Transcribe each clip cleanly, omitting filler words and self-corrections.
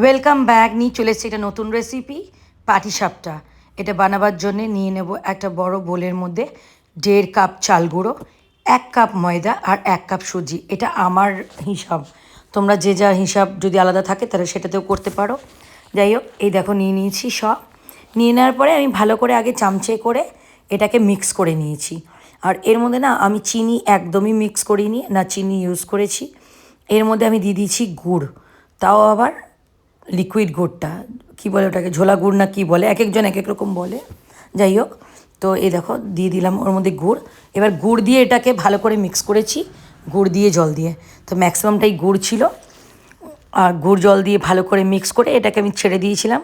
Welcome back. নিয়ে চলে এসেছি একটা নতুন রেসিপি, পাটিসাপটা। এটা বানাবার জন্যে নিয়ে নেব একটা বড় বোলের মধ্যে 1.5 কাপ চাল গুঁড়ো, 1 কাপ ময়দা আর 1 কাপ সুজি। এটা আমার হিসাব, তোমরা যে যা হিসাব যদি আলাদা থাকে তাহলে সেটাতেও করতে পারো। যাই হোক, এই দেখো নিয়ে নিয়েছি সব। নিয়ে নেওয়ার পরে আমি ভালো করে আগে চামচে করে এটাকে মিক্স করে নিয়েছি। আর এর মধ্যে না আমি চিনি একদমই মিক্স করিনি, না চিনি ইউজ করেছি। এর মধ্যে আমি দিয়ে দিয়েছি গুড়, তাও আবার লিকুইড গুড়টা, কী বলে ওটাকে, ঝোলা গুড় না কী বলে, এক একজন এক এক রকম বলে। যাই হোক, তো এই দেখো দিয়ে দিলাম ওর মধ্যে গুড়। এবার গুড় দিয়ে এটাকে ভালো করে মিক্স করেছি, গুড় দিয়ে জল দিয়ে। তো ম্যাক্সিমামটাই গুড় ছিল। আর গুড় জল দিয়ে ভালো করে মিক্স করে এটাকে আমি ছেড়ে দিয়েছিলাম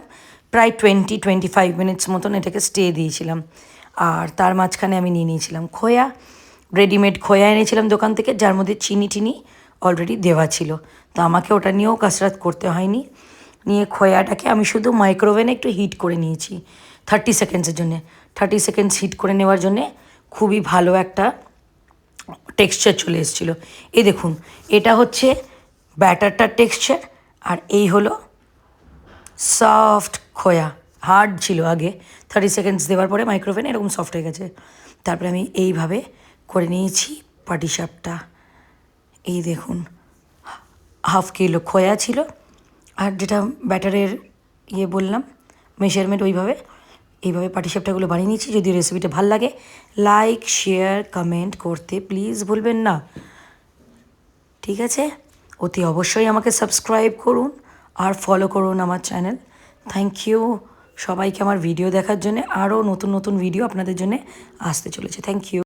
প্রায় 20-25 মিনিটস মতন, এটাকে স্টে দিয়েছিলাম। আর তার মাঝখানে আমি নিয়ে নিয়েছিলাম খোয়া, রেডিমেড খোয়া এনেছিলাম দোকান থেকে, যার মধ্যে চিনি টিনি অলরেডি দেওয়া ছিল। তো আমাকে ওটা নিয়েও কাসরত করতে হয়নি। নিয়ে খোয়াটাকে আমি শুধু মাইক্রোওভেনে একটু হিট করে নিয়েছি 30 সেকেন্ডসের জন্যে। 30 সেকেন্ডস হিট করে নেওয়ার জন্যে খুবই ভালো একটা টেক্সচার চলে এসেছিলো। এই দেখুন, এটা হচ্ছে ব্যাটারটার টেক্সচার, আর এই হলো সফট খোয়া। হার্ড ছিল আগে, 30 সেকেন্ডস দেওয়ার পরে মাইক্রোওভেনে এরকম সফট হয়ে গেছে। তারপরে আমি এইভাবে করে নিয়েছি পাটিসাপটা। এই দেখুন, হাফ কিলো খোয়া ছিল, আর যেটা ব্যাটারের বললাম মেজারমেন্ট, এইভাবে পাটিসাপটাগুলো বানিয়ে নিয়েছি। যদি রেসিপিটা ভালো লাগে, লাইক শেয়ার কমেন্ট করতে প্লিজ ভুলবেন না, ঠিক আছে? অতি অবশ্যই আমাকে সাবস্ক্রাইব করুন আর ফলো করুন আমার চ্যানেল। থ্যাংক ইউ সবাইকে আমার ভিডিও দেখার জন্যে। আরও নতুন নতুন ভিডিও আপনাদের জন্যে আসতে চলেছে। Thank you.